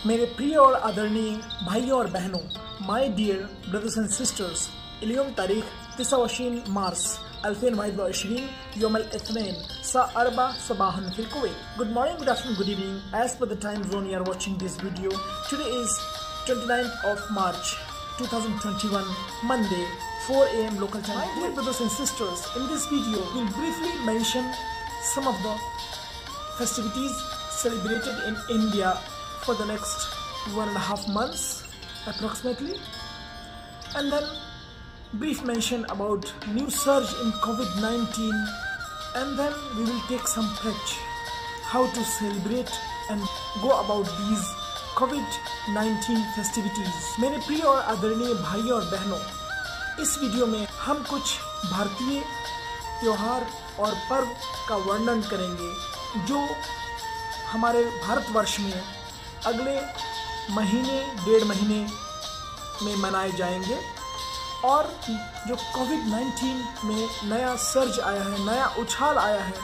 मेरे प्रिय और आदरणीय भाइयों और बहनों, my dear brothers and sisters, اليوم تاريخ 29 مارس 2021 يوم الاثنين الساعة 4 صباحا في الكويت. Good morning, good afternoon, good evening. As per the time zone you are watching this video, today is 29th of March 2021, Monday, 4 AM local time. My dear brothers and sisters, in this video we'll briefly mention some of the festivities celebrated in India for the next 1.5 months approximately, and then brief mention about new surge in COVID-19, and then we will take some pledge how to celebrate and go about these COVID-19 festivities. मेरे प्रिय और आदरणीय भाइयों और बहनों, इस video में हम कुछ भारतीय त्योहार और पर्व का वर्णन करेंगे जो हमारे भारतवर्ष में अगले महीने 1.5 महीने में मनाए जाएंगे, और जो कोविड-19 में नया सर्ज आया है, नया उछाल आया है,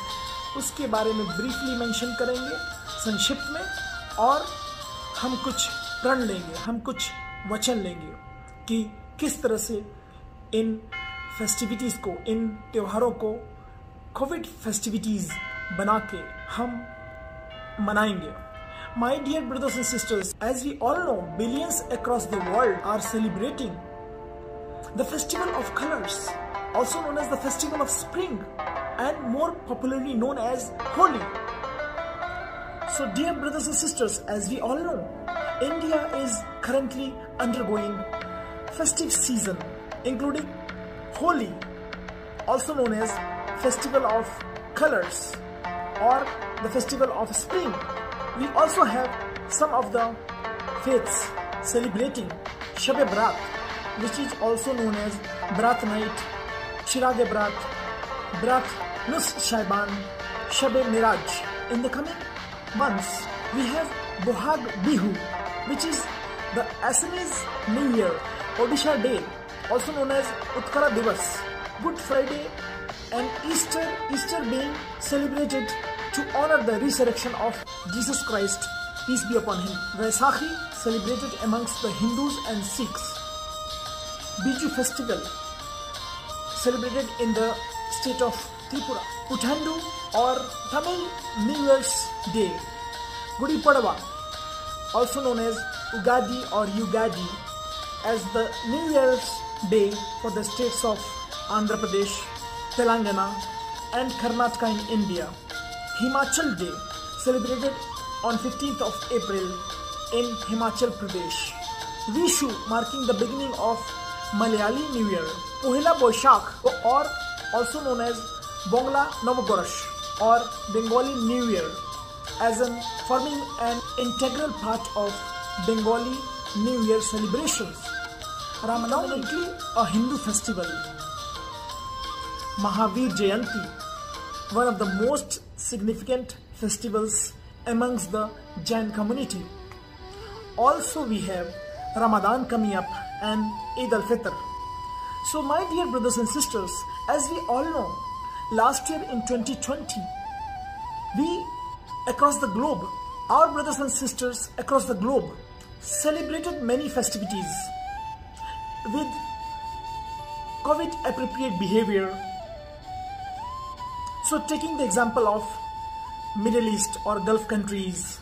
उसके बारे में ब्रीफली मेंशन करेंगे संक्षिप्त में, और हम कुछ प्रण लेंगे, हम कुछ वचन लेंगे कि किस तरह से इन फेस्टिविटीज़ को, इन त्योहारों को कोविड फेस्टिविटीज़ बना के हम मनाएंगे. My dear brothers and sisters, as we all know, billions across the world are celebrating the festival of colors, also known as the festival of spring, and more popularly known as Holi. So dear brothers and sisters, as we all know, India is currently undergoing festive season, including Holi, also known as festival of colors or the festival of spring. We also have some of the faiths celebrating Shab-e-Barat, which is also known as Barat Night, Chirag-e-Barat, Barat Nus Shaiban, Shab-e-Miraj. In the coming months, we have Bohag Bihu, which is the Assamese New Year, Odisha Day, also known as Utkara Divas, Good Friday, and Easter being celebrated to honor the resurrection of Jesus Christ, peace be upon him. Vaisakhi, celebrated amongst the Hindus and Sikhs. Biju festival, celebrated in the state of Tripura. Puthandu or Tamil New Year's Day. Gudi Padwa, also known as Ugadi or Yugadi, as the New Year's Day for the states of Andhra Pradesh, Telangana and Karnataka in India. Himachal Day, celebrated on 15th of April in Himachal Pradesh. Vishu, marking the beginning of Malayali New Year. Pohila Boishakh, or also known as Bongla Navabarash or Bengali New Year, as in forming an integral part of Bengali New Year celebrations. Ramanavami, a Hindu festival. Mahavir Jayanti, one of the most significant festivals amongst the Jain community. Also we have Ramadan coming up and Eid al-Fitr. So my dear brothers and sisters, as we all know, last year in 2020, we across the globe, our brothers and sisters across the globe celebrated many festivities with COVID appropriate behavior. So taking the example of Middle East or Gulf countries,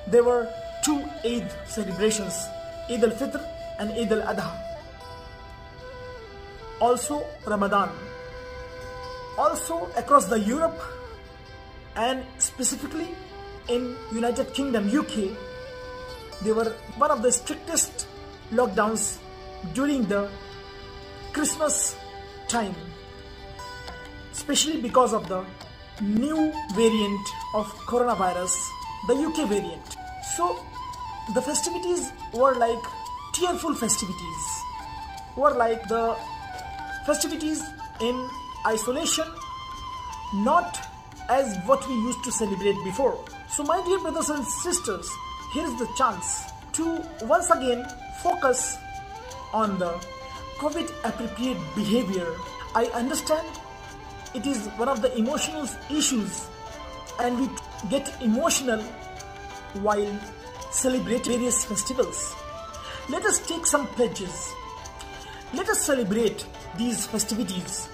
there were 2 Eid celebrations, Eid al-Fitr and Eid al-Adha. Also Ramadan. Also across the Europe and specifically in United Kingdom, UK, they were one of the strictest lockdowns during the Christmas time, especially because of the new variant of coronavirus, the UK variant. So the festivities were like tearful festivities, were like the festivities in isolation, not as what we used to celebrate before. So my dear brothers and sisters, here is the chance to once again focus on the COVID appropriate behavior. I understand it is one of the emotional issues and we get emotional while celebrating various festivals. Let us take some pledges. Let us celebrate these festivities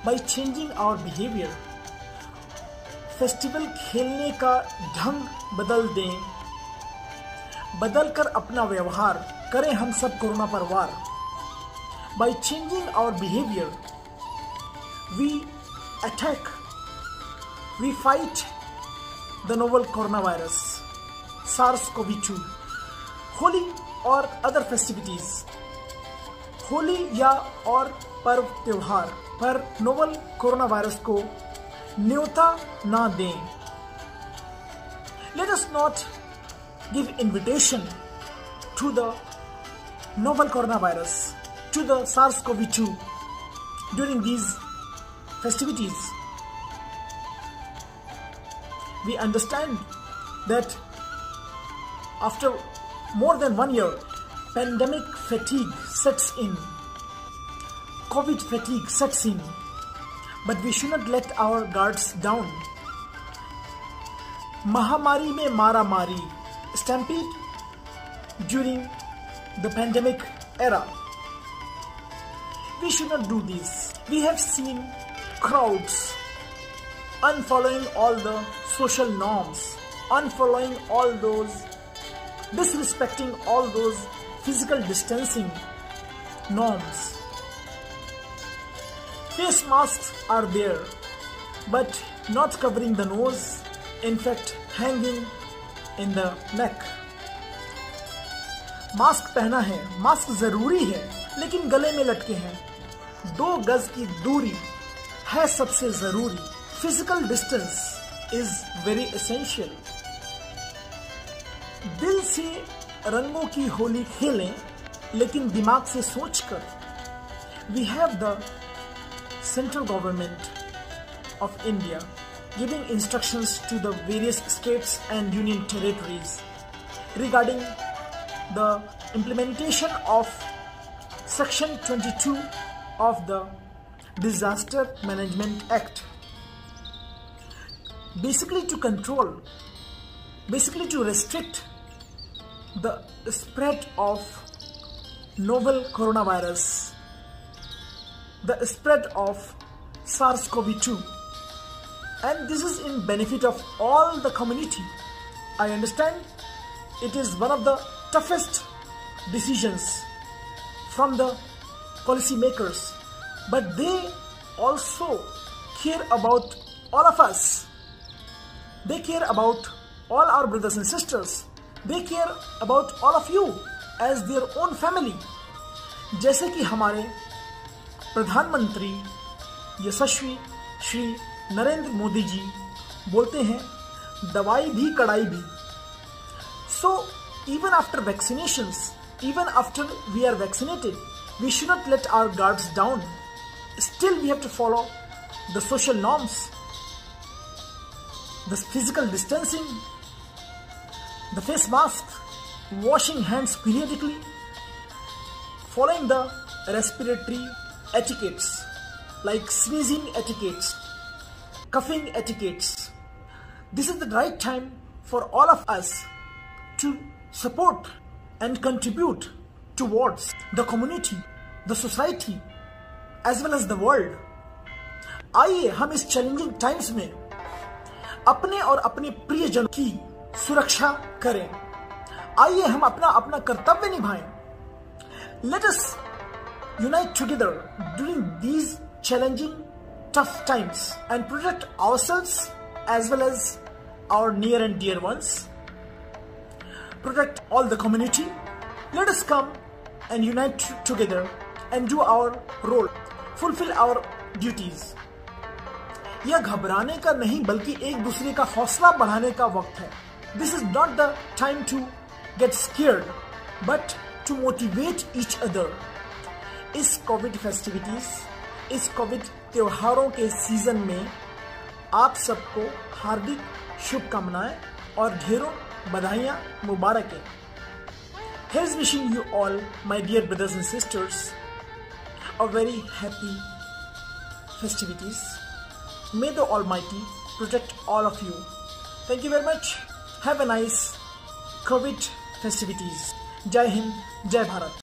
by changing our behavior. Festival खेलने का ढंग बदल दें, बदलकर अपना व्यवहार करें हम सब कोरोना पर वार. By changing our behavior, we attack, we fight the novel coronavirus, SARS-CoV-2. Holi और अदर फेस्टिविटीज, होली या और पर्व त्योहार पर नोवल कोरोना वायरस को न्योता ना दें. Let us not give invitation to the novel coronavirus, to the SARS-CoV-2 during these festivities. We understand that after more than 1 year, pandemic fatigue sets in, COVID fatigue sets in, but we should not let our guards down. Mahamari mein mara mari, stampede during the pandemic era. We should not do this. We have seen crowds unfollowing all the social norms, unfollowing all those, disrespecting all those physical distancing norms. Face masks are there, but not covering the nose, in fact hanging in the neck. Mask पहना है, mask जरूरी है, लेकिन गले में लटके हैं. 2 गज की दूरी है सबसे जरूरी. Physical distance is very essential. दिल से रंगों की होली खेलें, लेकिन दिमाग से सोचकर. We have the central government of India giving instructions to the various states and union territories regarding the implementation of Section 22 of the Disaster Management Act. Basically to control, basically to restrict the spread of novel coronavirus, the spread of SARS-CoV-2. And this is in benefit of all the community. I understand it is one of the toughest decisions from the policy makers, but they also care about all of us. They care about all our brothers and sisters. They care about all of you as their own family. जैसे कि हमारे प्रधानमंत्री यशस्वी श्री नरेंद्र मोदी जी बोलते हैं, दवाई भी कड़ाई भी. So even after vaccinations, even after we are vaccinated, we should not let our guards down. Still we have to follow the social norms, the physical distancing, the face mask, washing hands periodically, following the respiratory etiquettes like sneezing etiquettes, coughing etiquettes. This is the right time for all of us to support and contribute towards the community, the society, as well as the world. आइए हम इस challenging times में अपने और अपने प्रियजन की सुरक्षा करें. आइए हम अपना कर्तव्य निभाएं. Let us unite together during these challenging, tough times and protect ourselves as well as our near and dear ones. Protect all the community. Let us come and unite together and do our role, fulfill our duties. यह घबराने का नहीं बल्कि एक दूसरे का हौसला बढ़ाने का वक्त है. This is not the time to get scared, but to motivate each other. इस कोविड फेस्टिविटीज, इस कोविड त्योहारों के सीजन में आप सबको हार्दिक शुभकामनाएं और ढेरों बधाइयां, मुबारकें. Here's wishing you all, my dear brothers and sisters, a very happy festivities. May the Almighty protect all of you. Thank you very much. Have a nice Covid festivities. जय हिंद, जय भारत।